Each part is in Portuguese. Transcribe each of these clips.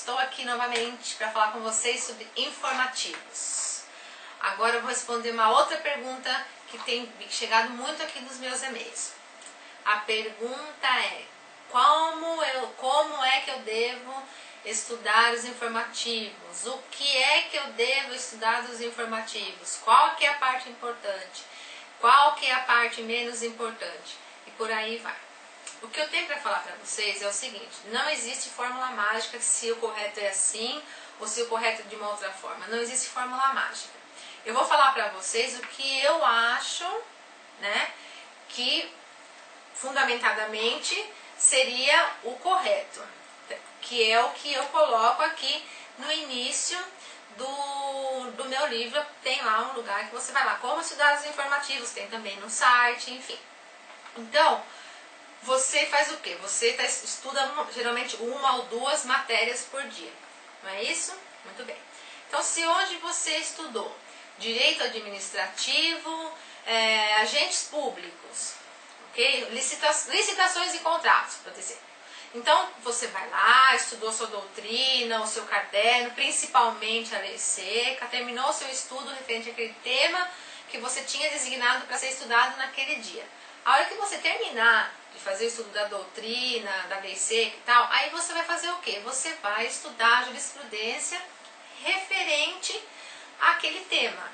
estou aqui novamente para falar com vocês sobre informativos. Agora eu vou responder uma outra pergunta que tem chegado muito aqui nos meus e-mails. A pergunta é: como é que eu devo estudar os informativos? O que é que eu devo estudar dos informativos? Qual que é a parte importante? Qual que é a parte menos importante? E por aí vai. O que eu tenho para falar para vocês é o seguinte: não existe fórmula mágica se o correto é assim ou se o correto é de uma outra forma. Não existe fórmula mágica. Eu vou falar para vocês o que eu acho, né, que fundamentadamente seria o correto, que é o que eu coloco aqui no início do meu livro. Tem lá um lugar que você vai lá, como estudar os informativos, tem também no site, enfim. Então, você faz o quê? Você estuda geralmente uma ou duas matérias por dia, não é isso? Muito bem. Então, se hoje você estudou direito administrativo, agentes públicos, ok? Licitações e contratos, por exemplo. Então, você vai lá, estudou sua doutrina, o seu caderno, principalmente a lei seca, terminou o seu estudo referente àquele tema que você tinha designado para ser estudado naquele dia. A hora que você terminar de fazer o estudo da doutrina, da lei seca e tal, aí você vai fazer o quê? Você vai estudar a jurisprudência referente àquele tema,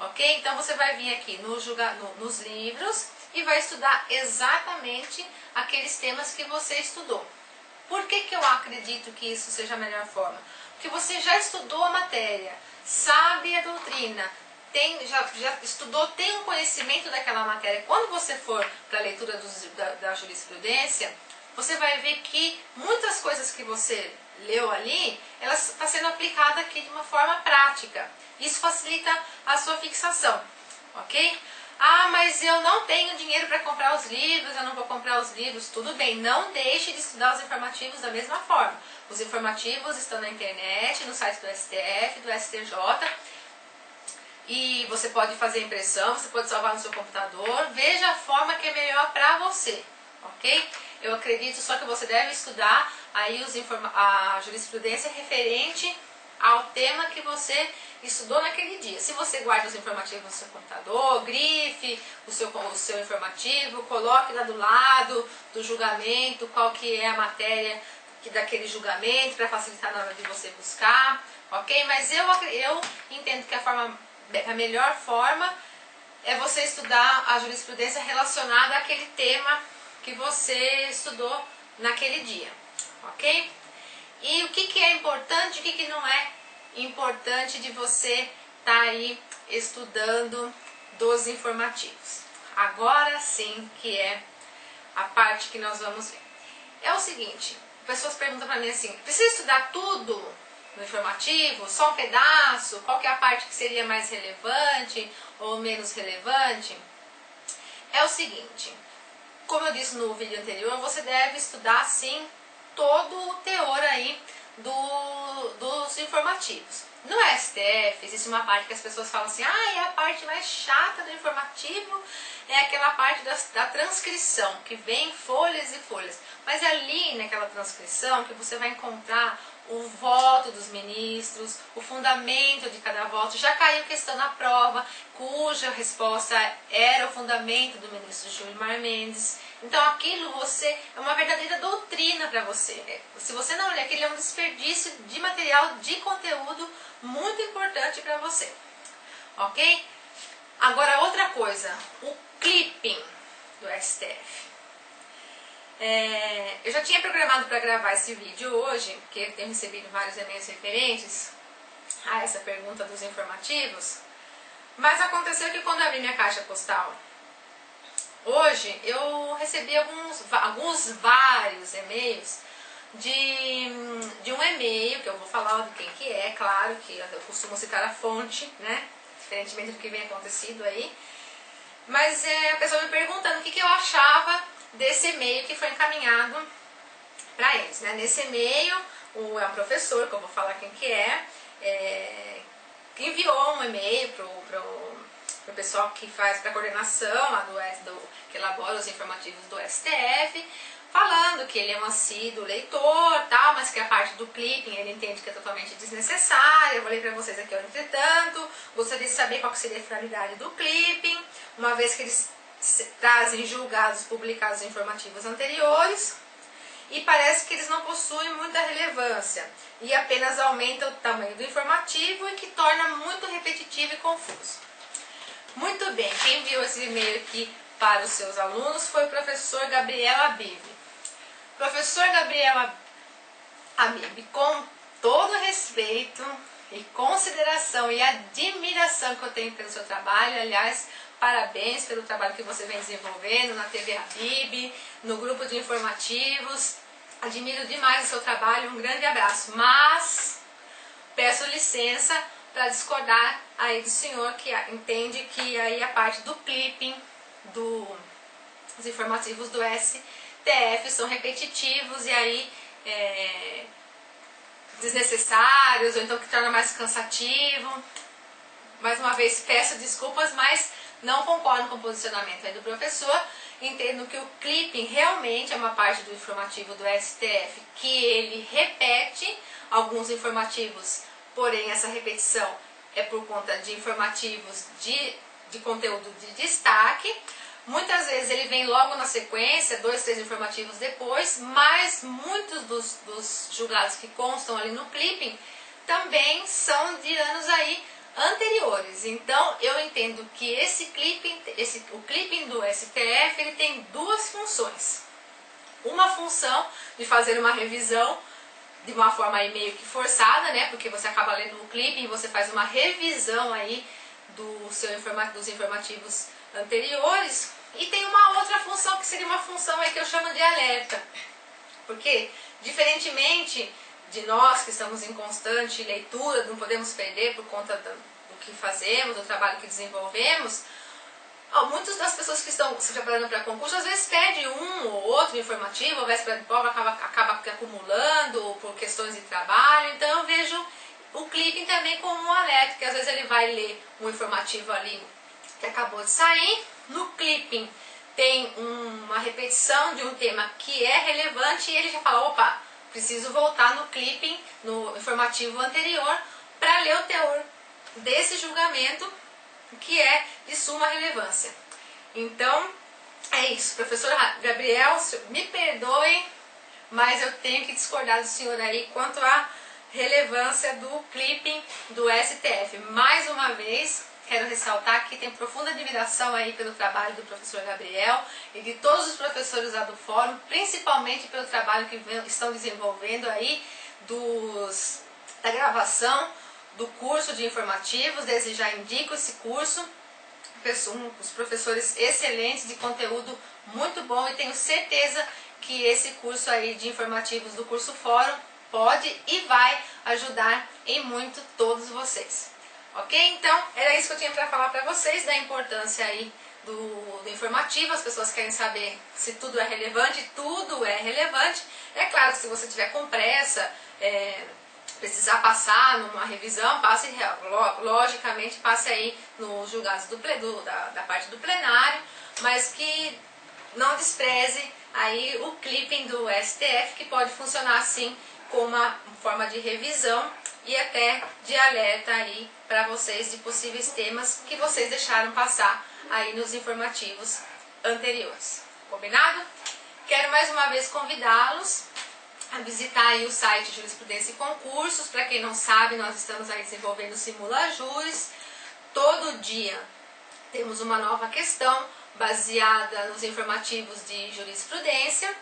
ok? Então você vai vir aqui nos livros e vai estudar exatamente aqueles temas que você estudou. Por que que eu acredito que isso seja a melhor forma? Porque você já estudou a matéria, sabe a doutrina, já estudou, tem um conhecimento daquela matéria. Quando você for para a leitura da jurisprudência, você vai ver que muitas coisas que você leu ali, elas estão sendo aplicadas aqui de uma forma prática. Isso facilita a sua fixação, ok? Ah, mas eu não tenho dinheiro para comprar os livros, eu não vou comprar os livros. Tudo bem, não deixe de estudar os informativos da mesma forma. Os informativos estão na internet, no site do STF, do STJ. E você pode fazer impressão, você pode salvar no seu computador. Veja a forma que é melhor para você, ok? Eu acredito só que você deve estudar aí a jurisprudência referente ao tema que você estudou naquele dia. Se você guarda os informativos no seu computador, grife o seu informativo, coloque lá do lado do julgamento qual que é a matéria daquele julgamento para facilitar na hora de você buscar, ok? Mas eu entendo que a melhor forma é você estudar a jurisprudência relacionada àquele tema que você estudou naquele dia, ok? E o que é importante e o que não é importante de você estar aí estudando dos informativos. Agora sim que é a parte que nós vamos ver. É o seguinte, pessoas perguntam para mim assim: precisa estudar tudo no informativo? Só um pedaço? Qual que é a parte que seria mais relevante ou menos relevante? É o seguinte, como eu disse no vídeo anterior, você deve estudar sim todo o teor aí dos informativos. No STF existe uma parte que as pessoas falam assim: ah, é a parte mais chata do informativo, é aquela parte da transcrição, que vem folhas e folhas. Mas é ali naquela transcrição que você vai encontrar o voto dos ministros, o fundamento de cada voto. Já caiu questão na prova cuja resposta era o fundamento do ministro Gilmar Mendes. Então aquilo é uma verdadeira doutrina para você. Se você não olhar, aquilo é um desperdício de material, de conteúdo muito importante para você, ok? Agora outra coisa, o clipping do STF. Eu já tinha programado para gravar esse vídeo hoje, porque eu tenho recebido vários e-mails referentes a essa pergunta dos informativos, mas aconteceu que quando eu abri minha caixa postal hoje, eu recebi vários e-mails de um e-mail, que eu vou falar de quem que é, claro que eu costumo citar a fonte, né, diferentemente do que vem acontecido aí, mas a pessoa me perguntando o que eu achava desse e-mail que foi encaminhado para eles, né. Nesse e-mail, é um professor, que eu vou falar quem que que enviou um e-mail pro pessoal que faz para a coordenação lá que elabora os informativos do STF, falando que ele é um assíduo leitor, tal, mas que a parte do clipping ele entende que é totalmente desnecessária. Eu vou ler para vocês aqui, entretanto, gostaria de saber qual que seria a finalidade do clipping, uma vez que eles trazem julgados publicados informativos anteriores, e parece que eles não possuem muita relevância e apenas aumentam o tamanho do informativo e que torna muito repetitivo e confuso. Muito bem, quem enviou esse e-mail aqui para os seus alunos foi o professor Gabriel Abib. Professor Gabriel Abib, com todo respeito e consideração e admiração que eu tenho pelo seu trabalho, aliás, parabéns pelo trabalho que você vem desenvolvendo na TV Abib, no grupo de informativos. Admiro demais o seu trabalho, um grande abraço. Mas peço licença para discordar aí do senhor, que entende que aí a parte do clipping dos informativos do STF são repetitivos e aí desnecessários, ou então que torna mais cansativo. Mais uma vez peço desculpas, mas não concordo com o posicionamento aí do professor. Entendo que o clipping realmente é uma parte do informativo do STF que ele repete alguns informativos, porém essa repetição é por conta de informativos de conteúdo de destaque. Muitas vezes ele vem logo na sequência, 2, 3 informativos depois, mas muitos dos julgados que constam ali no clipping também são de anos aí anteriores. Então eu entendo que o clipping do STF ele tem duas funções. Uma função de fazer uma revisão de uma forma aí meio que forçada, né? Porque você acaba lendo o clipping e você faz uma revisão aí dos informativos anteriores. E tem uma outra função que seria uma função aí que eu chamo de alerta. Porque, diferentemente de nós que estamos em constante leitura, não podemos perder por conta do que fazemos, do trabalho que desenvolvemos, muitas das pessoas que estão se preparando para concurso, às vezes perde um ou outro informativo, a véspera de prova acaba acumulando por questões de trabalho. Então eu vejo o clipping também como um alerta, que às vezes ele vai ler um informativo ali que acabou de sair, no clipping tem uma repetição de um tema que é relevante e ele já fala, opa, preciso voltar no clipping, no informativo anterior, para ler o teor desse julgamento que é de suma relevância. Então, é isso. Professor Gabriel, me perdoe, mas eu tenho que discordar do senhor aí quanto à relevância do clipping do STF. Mais uma vez, quero ressaltar que tenho profunda admiração aí pelo trabalho do professor Gabriel e de todos os professores lá do fórum, principalmente pelo trabalho que estão desenvolvendo aí da gravação do curso de informativos. Desde já indico esse curso, os professores excelentes, de conteúdo muito bom, e tenho certeza que esse curso aí de informativos do curso Fórum pode e vai ajudar em muito todos vocês. Ok? Então, era isso que eu tinha para falar para vocês, da importância aí do informativo. As pessoas querem saber se tudo é relevante. Tudo é relevante. É claro que se você tiver com pressa, precisar passar numa revisão, logicamente passe aí nos julgados da parte do plenário, mas que não despreze aí o clipping do STF, que pode funcionar assim como uma forma de revisão e até de alerta aí para vocês de possíveis temas que vocês deixaram passar aí nos informativos anteriores. Combinado? Quero mais uma vez convidá-los a visitar aí o site Jurisprudência e Concursos. Para quem não sabe, nós estamos aí desenvolvendo o Simula Juris. Todo dia temos uma nova questão baseada nos informativos de jurisprudência,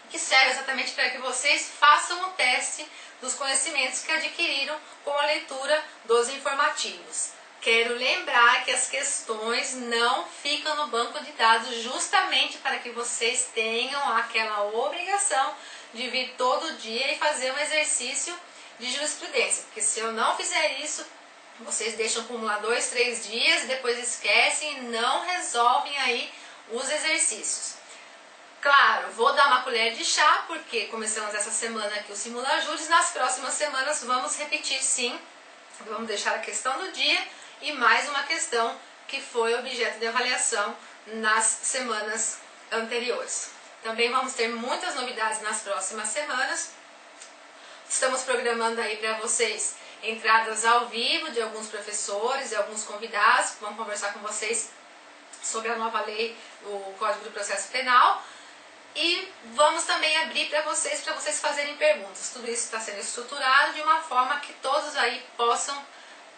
que serve exatamente para que vocês façam o teste dos conhecimentos que adquiriram com a leitura dos informativos. Quero lembrar que as questões não ficam no banco de dados, justamente para que vocês tenham aquela obrigação de vir todo dia e fazer um exercício de jurisprudência. Porque se eu não fizer isso, vocês deixam acumular 2, 3 dias, depois esquecem e não resolvem aí os exercícios. Claro, vou dar uma colher de chá, porque começamos essa semana aqui o Simula Juris. Nas próximas semanas vamos repetir sim, vamos deixar a questão do dia e mais uma questão que foi objeto de avaliação nas semanas anteriores. Também vamos ter muitas novidades nas próximas semanas. Estamos programando aí para vocês entradas ao vivo de alguns professores e alguns convidados que vão conversar com vocês sobre a nova lei, o Código do Processo Penal. E vamos também abrir para vocês fazerem perguntas. Tudo isso está sendo estruturado de uma forma que todos aí possam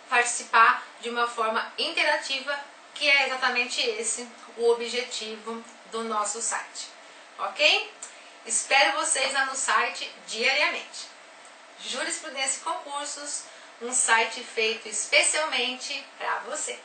participar de uma forma interativa, que é exatamente esse o objetivo do nosso site. Ok? Espero vocês lá no site diariamente. Jurisprudência e Concursos, um site feito especialmente para você.